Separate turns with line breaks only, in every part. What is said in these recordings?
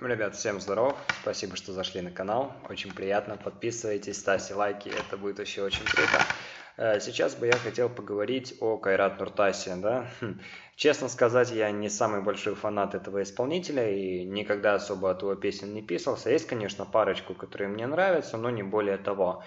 Ребят, всем здоров, спасибо, что зашли на канал, очень приятно, подписывайтесь, ставьте лайки, это будет вообще очень круто. Сейчас бы я хотел поговорить о Кайрат Нуртасе, да. Честно сказать, я не самый большой фанат этого исполнителя и никогда особо от его песен не писался. Есть, конечно, парочку, которые мне нравятся, но не более того.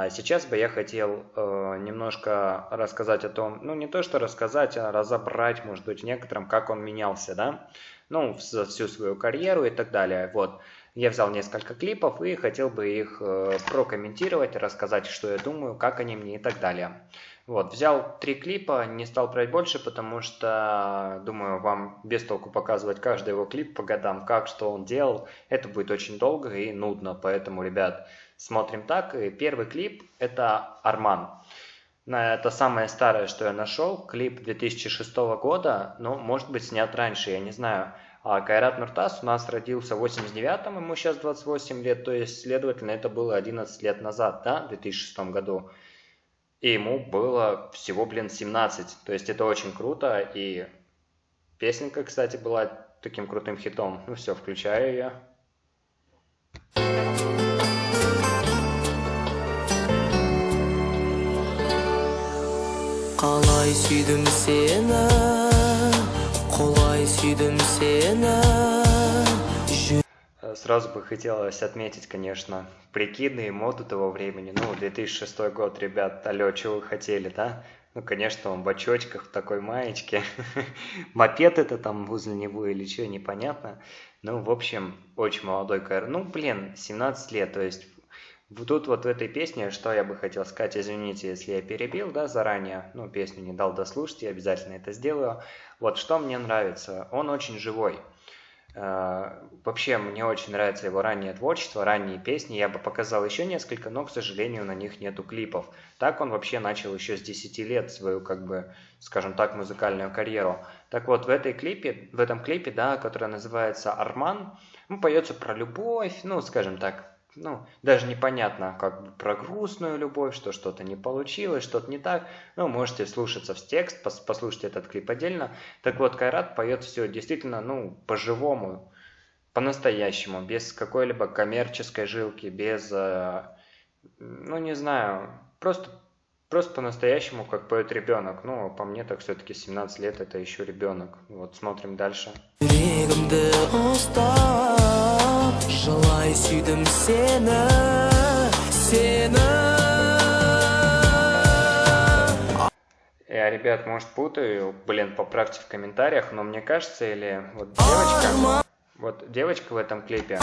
Сейчас бы я хотел немножко рассказать о том, ну не то что рассказать, а разобрать, может быть, в некотором, как он менялся, да, ну, за всю свою карьеру и так далее. Вот, я взял несколько клипов и хотел бы их прокомментировать, рассказать, что я думаю, как они мне и так далее. Вот, взял 3 клипа, не стал брать больше, потому что, думаю, вам без толку показывать каждый его клип по годам, как, что он делал, это будет очень долго и нудно, поэтому, ребят, смотрим так. И первый клип – это «Арман». Это самое старое, что я нашел, клип 2006 года, но может быть снят раньше, я не знаю. А Кайрат Нуртас у нас родился в 89-м, ему сейчас 28 лет, то есть, следовательно, это было 11 лет назад, да, в 2006 году. И ему было всего, 17, то есть это очень круто, и песенка, кстати, была таким крутым хитом. Ну все, включаю ее.
Қалай сүйдім сені, құлай сүйдім сені.
Сразу бы хотелось отметить, конечно, прикиды и моду того времени. Ну, 2006 год, ребят, алло, что вы хотели, да? Ну, конечно, он в очочках, в такой маечке. Мопед это там возле него или что, непонятно. Ну, в общем, очень молодой Кайрат. Ну, блин, 17 лет, то есть... Тут вот в этой песне, что я бы хотел сказать, извините, если я перебил, да, заранее, ну, песню не дал дослушать, я обязательно это сделаю. Вот что мне нравится, он очень живой. Вообще, мне очень нравится его раннее творчество, ранние песни, я бы показал еще несколько, но, к сожалению, на них нету клипов. Так он вообще начал еще с 10 лет свою, как бы, скажем так, музыкальную карьеру. Так вот, в этом клипе, да, который называется «Арман», ну, поется про любовь, ну, скажем так, ну, даже непонятно, как бы про грустную любовь, что что-то не получилось, что-то не так. Ну, можете вслушаться в текст, послушать этот клип отдельно. Так вот, Кайрат поет все действительно, ну, по-живому, по-настоящему, без какой-либо коммерческой жилки, без, ну, не знаю, просто по-настоящему, как поет ребенок. Ну, по мне, так все-таки 17 лет это еще ребенок. Вот, смотрим дальше.
Жылай сүйдім сені,
Ребят, может путаю, блин, поправьте в комментариях, но мне кажется, или вот девочка в этом клипе,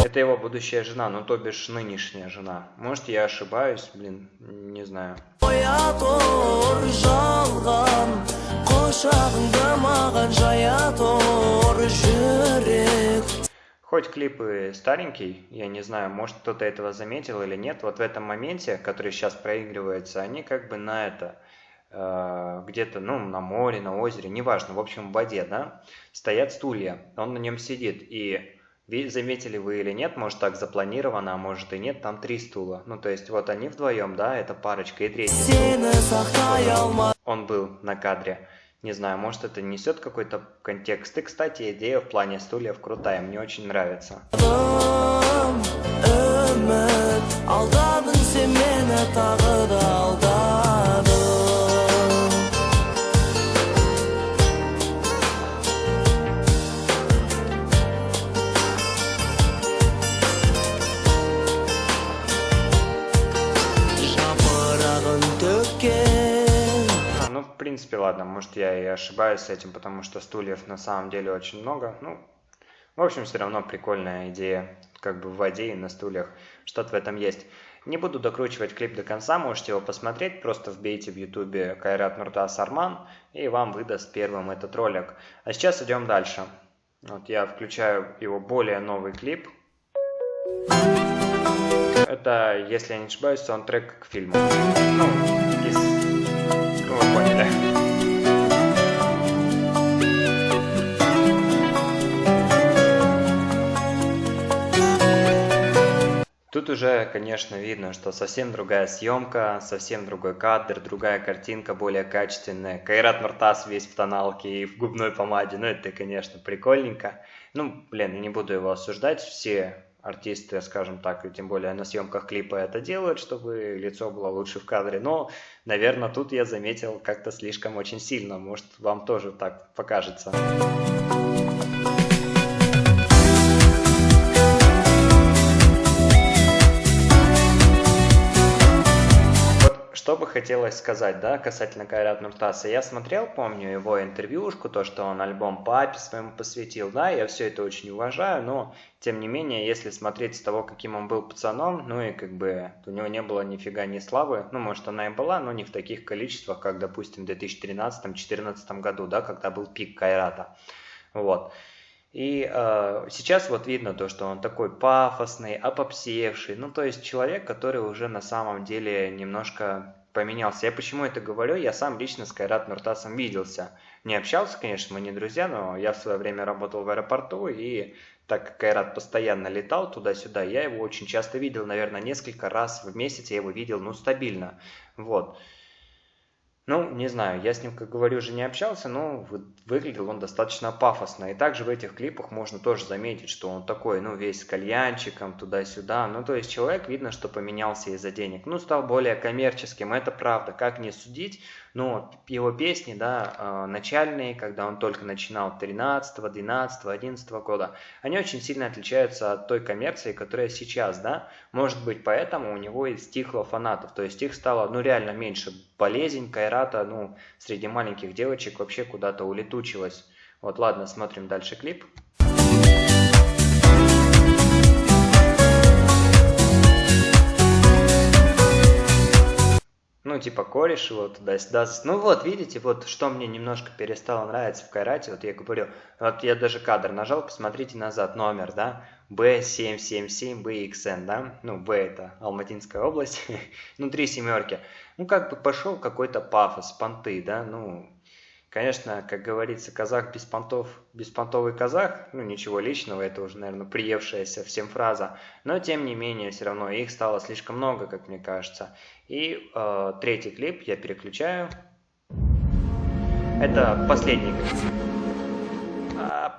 это его будущая жена, ну то бишь нынешняя жена. Может я ошибаюсь, блин, не знаю. Хоть клип и старенький, я не знаю, может кто-то этого заметил или нет, вот в этом моменте, который сейчас проигрывается, они как бы на это, где-то, ну, на море, на озере, неважно, в общем, в воде, да, стоят стулья, он на нем сидит, и заметили вы или нет, может так запланировано, а может и нет, там 3 стула, ну, то есть вот они вдвоем, да, это парочка, и третий стул, он был на кадре. Не знаю, может это несет какой-то контекст. И, кстати, идея в плане стульев крутая, мне очень нравится. В принципе, ладно, может я и ошибаюсь с этим, потому что стульев на самом деле очень много. Ну, в общем, все равно прикольная идея, как бы в воде и на стульях. Что-то в этом есть. Не буду докручивать клип до конца, можете его посмотреть. Просто вбейте в ютубе Кайрат Нуртас Арман, и вам выдаст первым этот ролик. А сейчас идем дальше. Вот я включаю его более новый клип. Это, если я не ошибаюсь, саундтрек к фильму. Ну, вы поняли. тут уже, конечно, видно, что совсем другая съемка, совсем другой кадр, другая картинка, более качественная. Кайрат Нуртас весь в тоналке и в губной помаде, ну это, конечно, прикольненько. Ну, блин, я не буду его осуждать, все артисты, скажем так, и тем более на съемках клипа это делают, чтобы лицо было лучше в кадре, но, наверное, тут я заметил как-то слишком очень сильно, может, вам тоже так покажется. Что бы хотелось сказать, да, касательно Кайрат Нуртаса. Я смотрел, помню, его интервьюшку, то, что он альбом папе своему посвятил, да, я все это очень уважаю, но, тем не менее, если смотреть с того, каким он был пацаном, ну и как бы у него не было нифига ни славы, ну, может, она и была, но не в таких количествах, как, допустим, в 2013-2014 году, да, когда был пик Кайрата, вот. И сейчас вот видно то, что он такой пафосный, опопсевший, ну то есть человек, который уже на самом деле немножко поменялся. Я почему это говорю? Я сам лично с Кайрат Нуртасом виделся. Не общался, конечно, мы не друзья, но я в свое время работал в аэропорту, и так как Кайрат постоянно летал туда-сюда, я его очень часто видел, наверное, несколько раз в месяц я его видел, ну стабильно, вот. Ну, не знаю, я с ним, как говорю, уже не общался, но выглядел он достаточно пафосно. И также в этих клипах можно тоже заметить, что он такой, ну, весь с кальянчиком, туда-сюда. Ну, то есть человек, видно, что поменялся из-за денег. Ну, стал более коммерческим, это правда, как не судить. Но его песни, да, начальные, когда он только начинал 13, 12, 11 года, они очень сильно отличаются от той коммерции, которая сейчас, да. Может быть, поэтому у него и стихло фанатов, то есть их стало, ну, реально меньше. Болезнь Кайрата, ну, среди маленьких девочек вообще куда-то улетучилась. Вот, ладно, смотрим дальше клип. Ну, типа, кореш его туда-сюда. Ну, вот, видите, вот, что мне немножко перестало нравиться в Кайрате. Вот я говорю, вот я даже кадр нажал, посмотрите назад, номер, да, B777BXN, да, ну, B это Алматинская область, ну, 3 семерки. Ну, как бы пошел какой-то пафос, понты, да, ну, конечно, как говорится, казах без понтов, беспонтовый казах, ну, ничего личного, это уже, наверное, приевшаяся всем фраза, но, тем не менее, все равно их стало слишком много, как мне кажется. И третий клип я переключаю. Это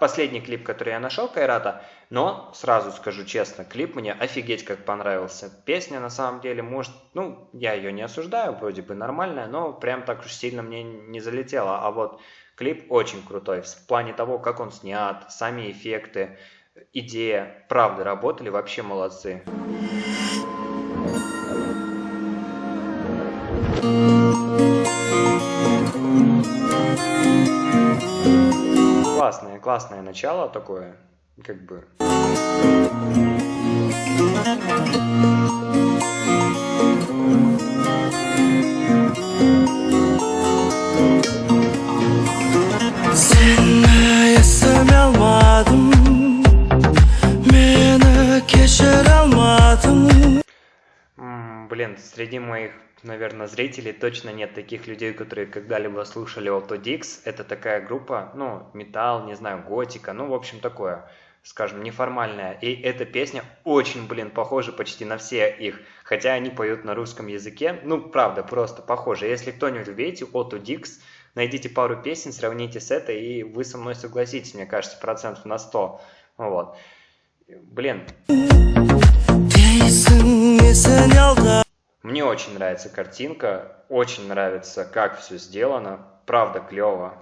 последний клип, который я нашел Кайрата, но сразу скажу честно, клип мне офигеть как понравился. Песня на самом деле может, ну, я ее не осуждаю, вроде бы нормальная, но прям так уж сильно мне не залетела. А вот клип очень крутой в плане того, как он снят, сами эффекты, идея, правда, работали, вообще молодцы. Классное начало такое, как бы.
Seni istemem, beni geçiremem.
Блин, среди моих, наверное, зрителей точно нет таких людей, которые когда-либо слушали Autodix. Это такая группа, ну, металл, не знаю, готика, ну, в общем, такое, скажем, неформальная. И эта песня очень, блин, похожа почти на все их, хотя они поют на русском языке. Ну, правда, просто похоже. Если кто-нибудь видите Autodix, найдите пару песен, сравните с этой, и вы со мной согласитесь, мне кажется, 100%. Вот. Блин. Мне очень нравится картинка, очень нравится, как все сделано, правда клево.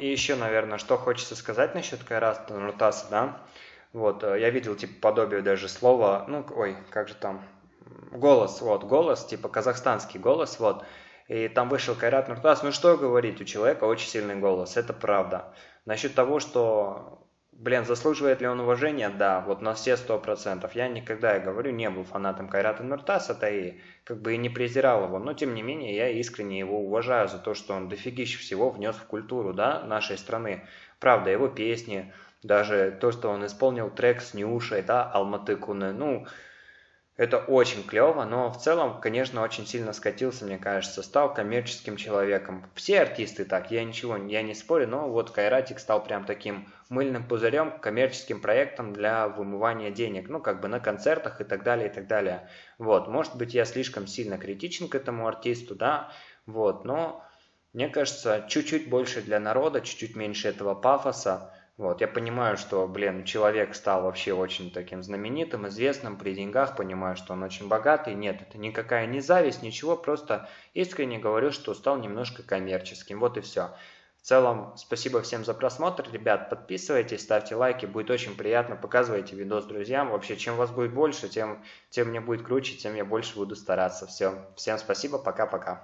Еще, наверное, что хочется сказать насчет Кайрата Нуртаса, да, вот, я видел, типа, подобие даже слова, ну, ой, как же там, голос, вот, голос, типа, казахстанский голос, вот, и там вышел Кайрат Нуртас, ну, что говорить, у человека очень сильный голос, это правда. Насчет того, что Блин, заслуживает ли он уважения? Да, вот на все 100%. Я никогда, я говорю, не был фанатом Кайрата Нуртаса-то и как бы и не презирал его, но тем не менее я искренне его уважаю за то, что он дофигища всего внес в культуру, да, нашей страны. Правда, его песни, даже то, что он исполнил трек с Нюшей, да, Алматы Куны, ну, это очень клево, но в целом, конечно, очень сильно скатился, мне кажется, стал коммерческим человеком. Все артисты так, я не спорю, но вот Кайратик стал прям таким мыльным пузырем, коммерческим проектом для вымывания денег, ну, как бы на концертах и так далее, и так далее. Вот, может быть, я слишком сильно критичен к этому артисту, да, вот, но мне кажется, чуть-чуть больше для народа, чуть-чуть меньше этого пафоса. Вот, я понимаю, что, блин, человек стал вообще очень таким знаменитым, известным, при деньгах, понимаю, что он очень богатый. Нет, это никакая не зависть, ничего, просто искренне говорю, что стал немножко коммерческим. Вот и все. В целом, спасибо всем за просмотр, ребят, подписывайтесь, ставьте лайки, будет очень приятно, показывайте видос друзьям. Вообще, чем вас будет больше, тем мне будет круче, тем я больше буду стараться. Все, всем спасибо, пока-пока.